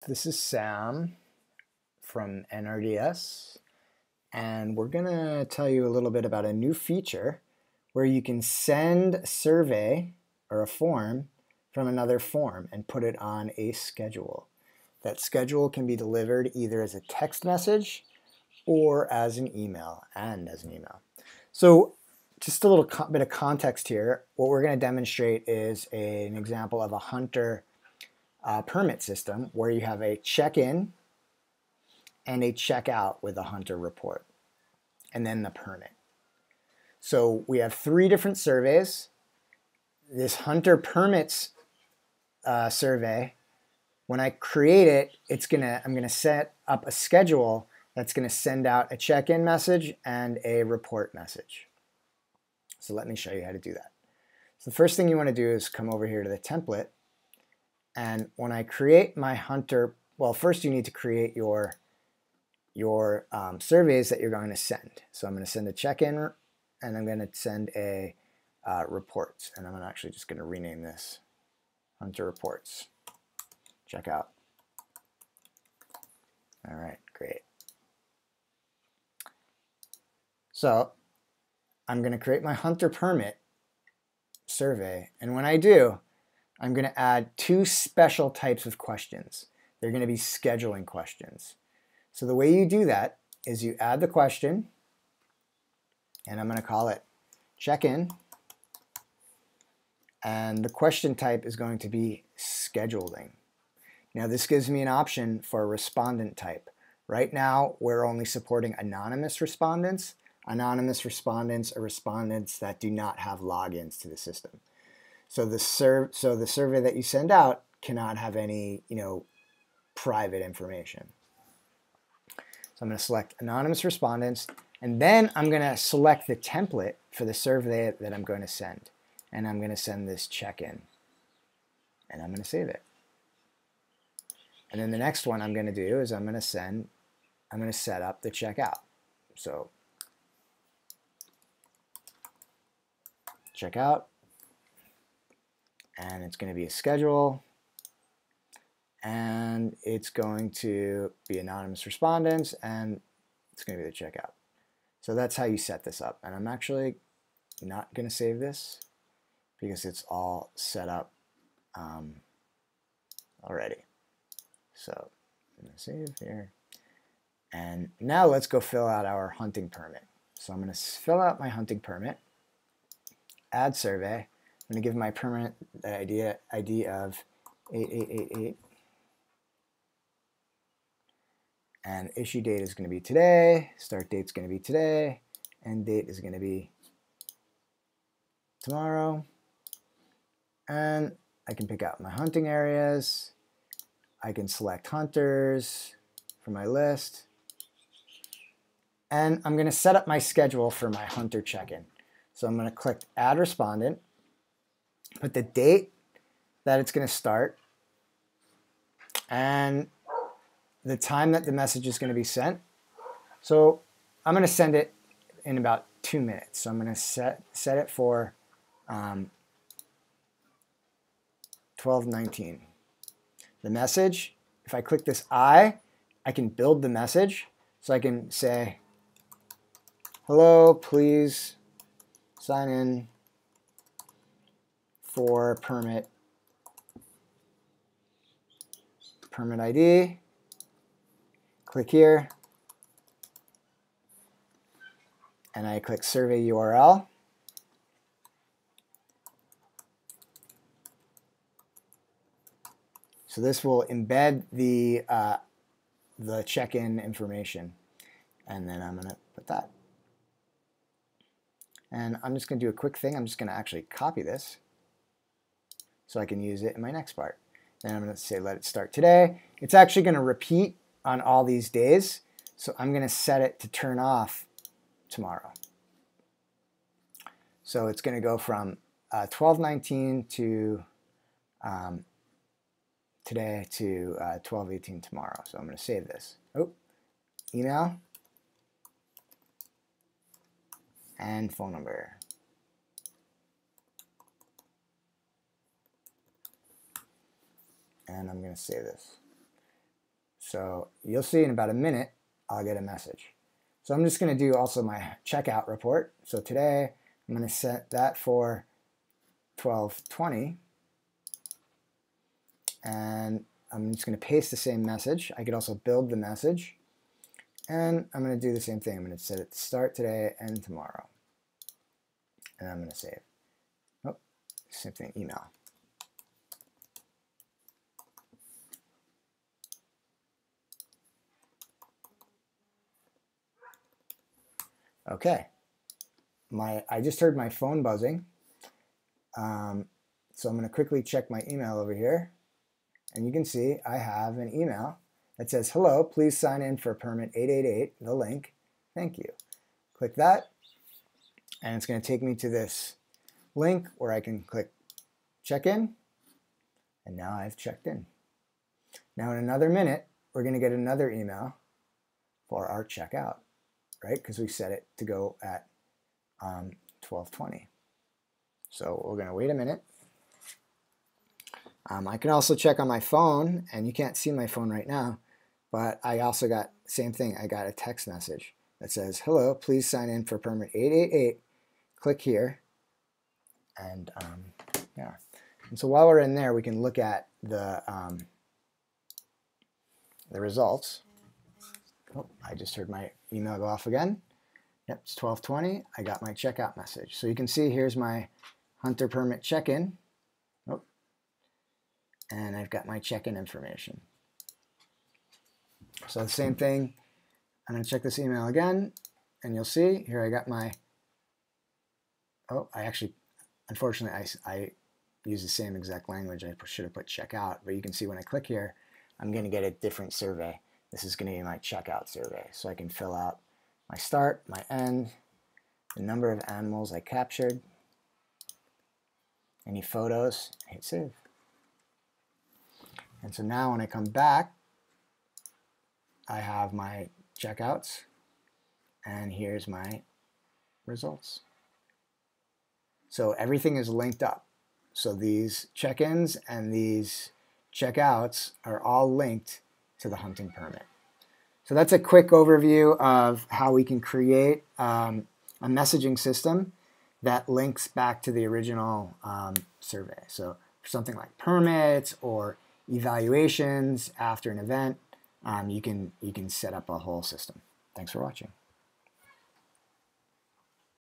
This is Sam from NRDS, and we're going to tell you a little bit about a new feature where you can send a survey or a form from another form and put it on a schedule. That schedule can be delivered either as a text message or as an email, So just a little bit of context here. What we're going to demonstrate is an example of a hunter permit system where you have a check-in and a check-out with a hunter report, and then the permit. So we have three different surveys. This hunter permits survey, when I create it, I'm gonna set up a schedule that's gonna send out a check-in message and a report message. So let me show you how to do that. So the first thing you want to do is come over here to the template, and when I create my hunter, well, first you need to create your surveys that you're going to send. So I'm going to send a check-in, and I'm going to send a reports, and I'm actually just going to rename this hunter reports. Check out. All right, great. So I'm going to create my hunter permit survey, and when I do, I'm going to add two special types of questions. They're going to be scheduling questions. So the way you do that is you add the question, and I'm going to call it check-in, and the question type is going to be scheduling. Now this gives me an option for a respondent type. Right now we're only supporting anonymous respondents. Anonymous respondents are respondents that do not have logins to the system. So the survey that you send out cannot have any, private information. So I'm going to select anonymous respondents, and then I'm going to select the template for the survey that I'm going to send. And I'm going to send this check-in, and I'm going to save it. And then the next one I'm going to do is I'm going to set up the checkout. So checkout, and it's going to be a schedule, and it's going to be anonymous respondents, and it's going to be the checkout. So that's how you set this up. And I'm actually not going to save this because it's all set up already. So I'm going to save here. And now let's go fill out our hunting permit. So I'm going to fill out my hunting permit, add survey. I'm going to give my permit the ID of 8888. And issue date is going to be today, start date is going to be today, end date is going to be tomorrow. And I can pick out my hunting areas. I can select hunters from my list. And I'm going to set up my schedule for my hunter check-in. So I'm going to click Add Respondent, put the date that it's going to start, and the time that the message is going to be sent. So I'm going to send it in about 2 minutes. So I'm going to set it for 12:19. The message, if I click this I can build the message. So I can say, hello, please sign in for permit ID. Click here, and I click survey URL. So this will embed the check-in information, and then I'm going to put that. And I'm just going to do a quick thing. I'm just going to actually copy this so I can use it in my next part. Then I'm going to say let it start today. It's actually going to repeat on all these days, so I'm going to set it to turn off tomorrow. So it's going to go from 12:19 to today to 12:18 tomorrow. So I'm going to save this. Oh, email and phone number. And I'm going to save this. So you'll see in about a minute, I'll get a message. So I'm just going to do also my checkout report. So today, I'm going to set that for 12:20. And I'm just going to paste the same message. I could also build the message. And I'm going to do the same thing. I'm going to set it to start today and tomorrow. And I'm going to save. Oh, same thing, email. Okay. I just heard my phone buzzing. So I'm going to quickly check my email over here. And you can see I have an email that says, hello, please sign in for permit 888, the link. Thank you. Click that, and it's going to take me to this link where I can click check in, and now I've checked in. Now in another minute, we're going to get another email for our checkout, right? Because we set it to go at 12:20. So we're going to wait a minute. I can also check on my phone, and you can't see my phone right now, but I also got the same thing. I got a text message that says, hello, please sign in for permit 888. Click here. And yeah. And so while we're in there, we can look at the results. Oh, I just heard my email go off again. Yep, it's 12:20. I got my checkout message. So you can see here's my hunter permit check-in. Oh, and I've got my check-in information. So the same thing. I'm going to check this email again, and you'll see here I got my, oh, I actually, unfortunately, I use the same exact language. I should have put checkout, but you can see when I click here, I'm going to get a different survey. This is going to be my checkout survey. So I can fill out my start, my end, the number of animals I captured, any photos, hit save. And so now when I come back, I have my checkouts, and here's my results. So everything is linked up. So these check-ins and these checkouts are all linked to the hunting permit. So that's a quick overview of how we can create a messaging system that links back to the original survey. So for something like permits or evaluations after an event, you can set up a whole system. Thanks for watching.